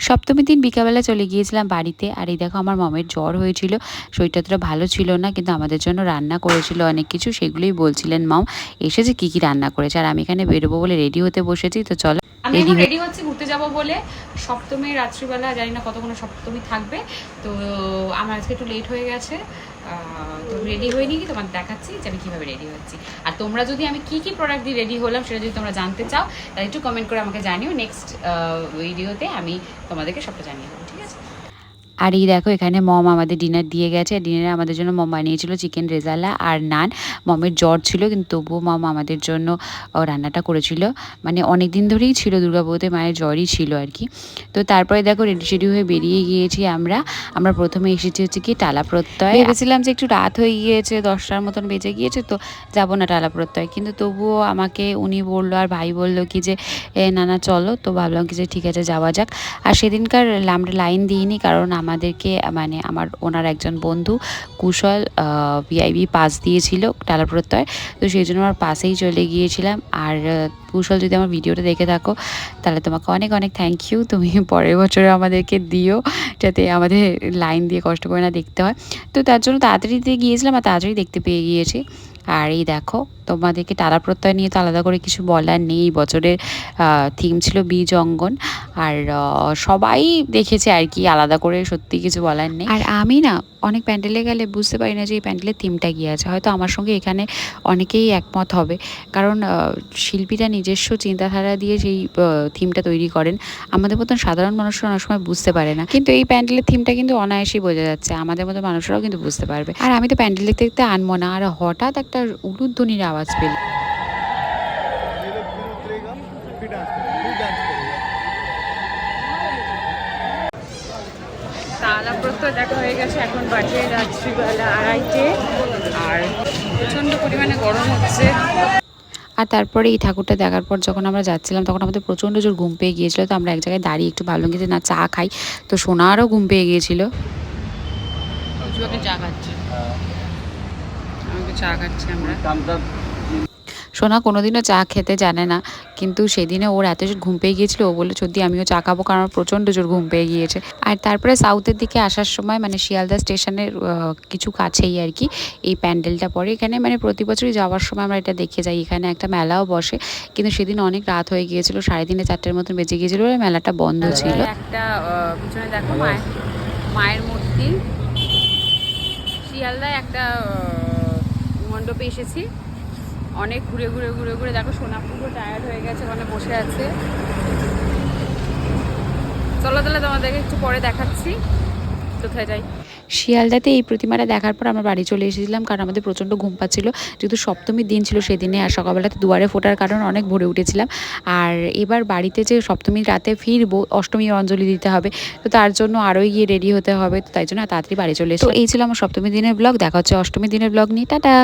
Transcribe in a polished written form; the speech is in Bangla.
সপ্তমীর দিন বিকালবেলা চলে গিয়েছিলাম বাড়িতে। আর এই দেখো আমার মমের জ্বর হয়েছিল, শরীরটা অতটা ভালো ছিল না, কিন্তু আমাদের জন্য রান্না করেছিল অনেক কিছু, সেগুলোই বলছিলেন মম এসে যে কী কী রান্না করেছে। আর আমি এখানে বেরোবো বলে রেডি হতে বসেছি, তো চলো আমি এখন রেডি হচ্ছি ঘুরতে যাব বলে। সপ্তমীর রাত্রিবেলা জানি না কতক্ষণ সপ্তমী থাকবে, তো আমার আজকে একটু লেট হয়ে গেছে, তো রেডি হয়ে নিয়ে তোমাকে দেখাচ্ছি যে আমি কীভাবে রেডি হচ্ছি। আর তোমরা যদি আমি কী কী প্রোডাক্ট দিয়ে রেডি হলাম সেটা যদি তোমরা জানতে চাও তাহলে একটু কমেন্ট করে আমাকে জানিও, নেক্সট ভিডিওতে আমি তোমাদেরকে সবটা জানিয়ে দেবো, ঠিক আছে। আর এই দেখো এখানে মম আমাদের ডিনার দিয়ে গেছে। ডিনারে আমাদের জন্য মম বানিয়েছিল চিকেন রেজালা আর নান। মমের জ্বর ছিল কিন্তু তবুও মম আমাদের জন্য রান্নাটা করেছিল, মানে অনেক দিন ধরেই ছিল দুর্গাপুজোতে মায়ের জ্বরই ছিল আর কি। তো তারপরে দেখো রেডি শেডি হয়ে বেরিয়ে গিয়েছি আমরা প্রথমে এসেছি হচ্ছে কি টালা প্রত্যয়। ভেবেছিলাম যে একটু রাত হয়ে গিয়েছে, 10টার মতন বেজে গিয়েছে, তো যাবো না টালা প্রত্যয়, কিন্তু তবুও আমাকে উনি বললো আর ভাই বললো কি যে না না চলো, তো ভাবলাম কি যে ঠিক আছে যাওয়া যাক। আর সেদিনকার আমরা লাইন দিইনি, কারণ আমাদেরকে মানে আমার ওনার একজন বন্ধু কুশল ভিআইপি পাস দিয়েছিল টালা প্রত্যয়, তো সেই জন্য আমার পাশেই চলে গিয়েছিলাম। আর কুশল যদি আমার ভিডিওটা দেখে থাকো তাহলে তোমাকে অনেক অনেক থ্যাংক ইউ, তুমি পরের বছরে আমাদেরকে দিও যাতে আমাদের লাইন দিয়ে কষ্ট করে না দেখতে হয়। তো তার জন্য তাড়াতাড়িতে গিয়েছিলাম আর তাড়াতাড়ি দেখতে পেয়ে গিয়েছি। আর এই দেখো তোমাদেরকে টালা প্রত্যয় নিয়ে তো আলাদা করে কিছু বলার নেই, এই বছরের থিম ছিল বীজ অঙ্গন। আর সবাই দেখেছে আর কি, আলাদা করে সত্যি কিছু বলার নেই। আর আমি না অনেক প্যান্ডেলে গেলে বুঝতে পারি না যে এই প্যান্ডেলের থিমটা কী আছে, হয়তো আমার সঙ্গে এখানে অনেকেই একমত হবে, কারণ শিল্পীরা নিজস্ব চিন্তাধারা দিয়ে সেই থিমটা তৈরি করেন, আমাদের মতন সাধারণ মানুষরা অনেক সময় বুঝতে পারে না, কিন্তু এই প্যান্ডেলের থিমটা কিন্তু অনায়াসেই বোঝা যাচ্ছে, আমাদের মতো মানুষরাও কিন্তু বুঝতে পারবে। আর আমি তো প্যান্ডেল দেখতে দেখতে আনবো না, আর হঠাৎ একটা উলুধ্বনির আওয়াজ পেল। টালা প্রত্যয় দেখা হয়ে গেছে, এখন বাজে রাত্রিবেলা 2:30, আর প্রচণ্ড পরিমাণে গরম হচ্ছে। আর তারপরে এই ঠাকুরটা দেখার পর যখন আমরা যাচ্ছিলাম তখন আমাদের প্রচণ্ড জোর ঘুম পেয়ে গিয়েছিলো, তো আমরা এক জায়গায় দাঁড়িয়ে একটু ভাবলাম কি যে না চা খাই, তো সোনারও ঘুম পেয়ে গিয়েছিলো। চা খাচ্ছি, আমাকে চা খাচ্ছি আমরা। সোনা কোনোদিনও চা খেতে জানে না, কিন্তু সেদিনে ওর এত জোর ঘুম পেয়ে গিয়েছিলো, ও বললো সত্যি আমিও চা খাবো, কারণ আমার প্রচণ্ড জোর ঘুম পেয়ে গিয়েছে। আর তারপরে সাউথের দিকে আসার সময় মানে শিয়ালদা স্টেশনের কিছু কাছেই আর কি এই প্যান্ডেলটা পড়ে। এখানে মানে প্রতি বছরই যাওয়ার সময় আমরা এটা দেখে যাই, এখানে একটা মেলাও বসে, কিন্তু সেদিন অনেক রাত হয়ে গিয়েছিলো, 3:30 4টার মতন বেজে গিয়েছিলো, মেলাটা বন্ধ ছিল। একটা পিছনে দেখো মায়ের মূর্তি, শিয়ালদায় একটা মণ্ডপে এসেছি, অনেক ঘুরে ঘুরে ঘুরে ঘুরে দেখো সোনা পুরো টায়ার্ড হয়ে গেছে, ওখানে বসে আছে। চলো তাহলে তোমাদেরকে একটু পরে দেখাচ্ছি কোথায় যাই। শিয়ালদাতে এই প্রতিমাটা দেখার পর আমরা বাড়ি চলে এসেছিলাম, কারণ আমাদের প্রচণ্ড ঘুম পাচ্ছিল, যেহেতু সপ্তমীর দিন ছিল সেদিনে, আর সকালবেলাতে দুয়ারে ফোটার কারণে অনেক ভোরে উঠেছিলাম। আর এবার বাড়িতে যে সপ্তমীর রাতে ফিরবো, অষ্টমীর অঞ্জলি দিতে হবে, তো তার জন্য আরোই গিয়ে রেডি হতে হবে, তো তাই জন্য তাড়াতাড়ি বাড়ি চলে এসেছি। তো এই ছিল আমার সপ্তমীর দিনের ব্লগ, দেখা হচ্ছে অষ্টমীর দিনের ব্লগ নিয়ে, টাটা।